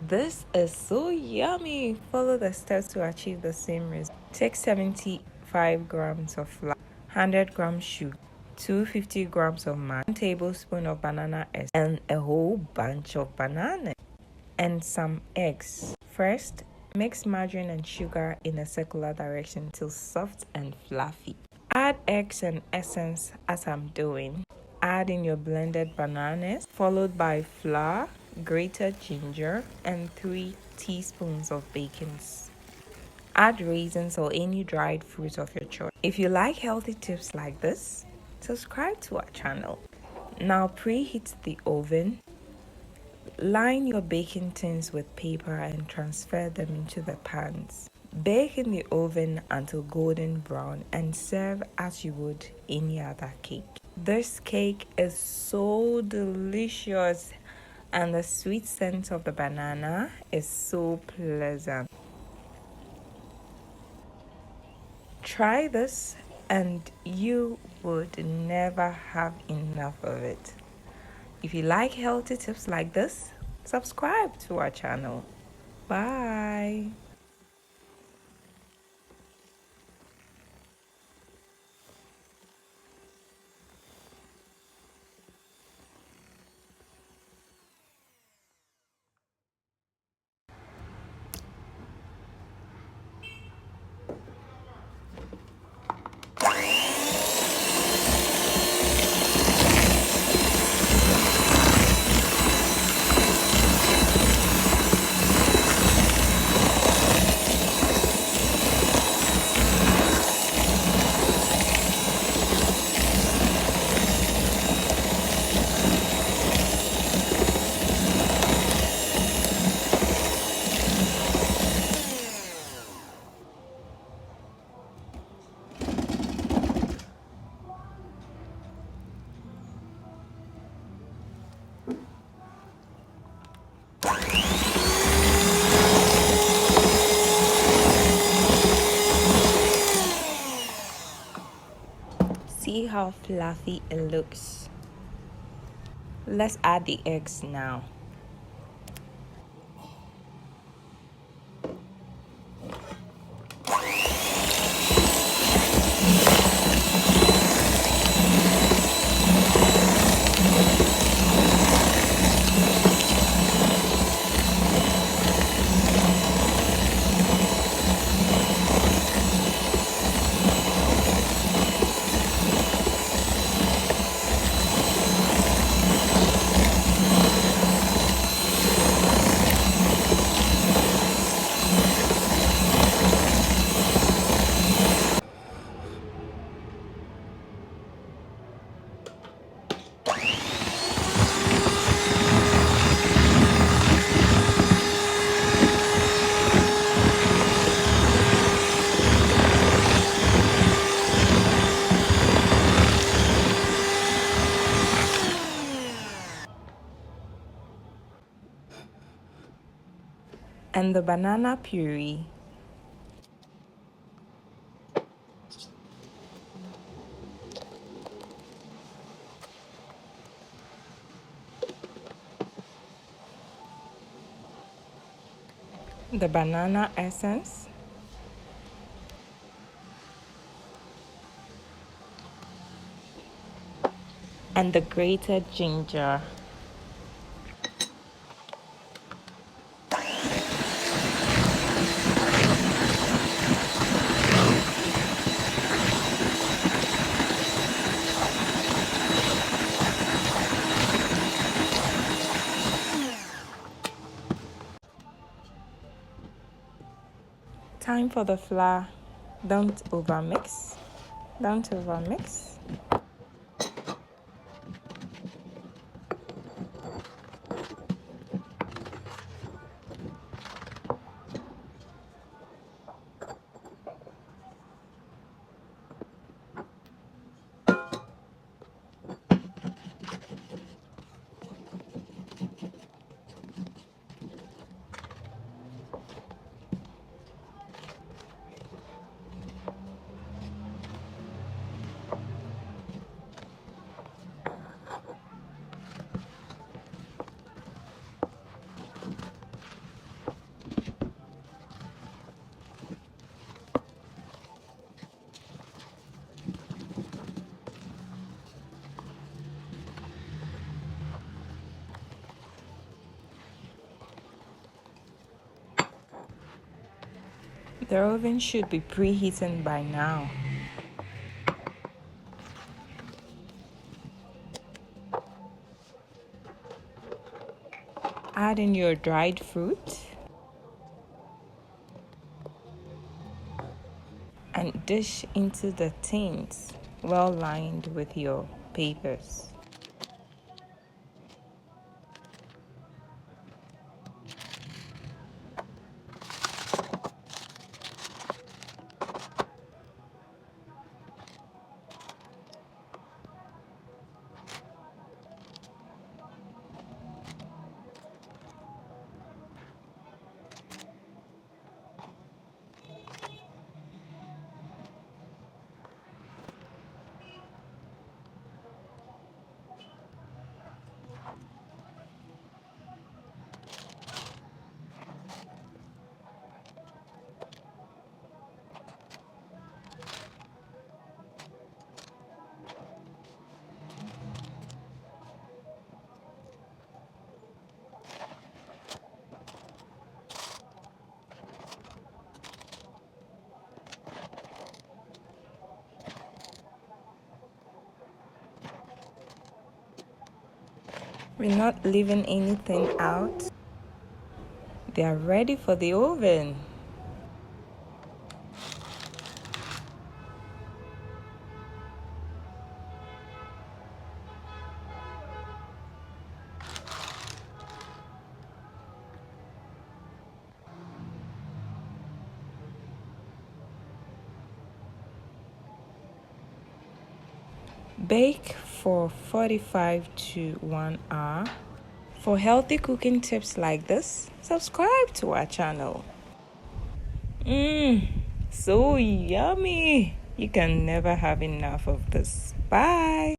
This is so yummy. Follow the steps to achieve the same result. Take 75 grams of flour, 100 grams sugar, 250 grams of mash, 1 tablespoon of banana essence, and a whole bunch of bananas, and some eggs. First, mix margarine and sugar in a circular direction till soft and fluffy. Add eggs and essence as I'm doing. Add in your blended bananas, followed by flour, grated ginger, and 3 teaspoons of baking. Add raisins or any dried fruit of your choice. If you like healthy tips like this, subscribe to our channel. Now preheat the oven. Line your baking tins with paper and transfer them into the pans. Bake in the oven until golden brown and serve as you would any other cake. This cake is so delicious and the sweet scent of the banana is so pleasant. Try this and you would never have enough of it. If you like healthy tips like this, subscribe to our channel. Bye. See how fluffy it looks. Let's add the eggs now. And the banana puree. The banana essence. And the grated ginger. Time for the flour. Don't overmix. Don't overmix. The oven should be preheating by now. Add in your dried fruit and dish into the tins, well lined with your papers. We're not leaving anything out. They are ready for the oven. Bake for 45 to 1 hour. For healthy cooking tips like this, subscribe to our channel. So yummy! You can never have enough of this. Bye!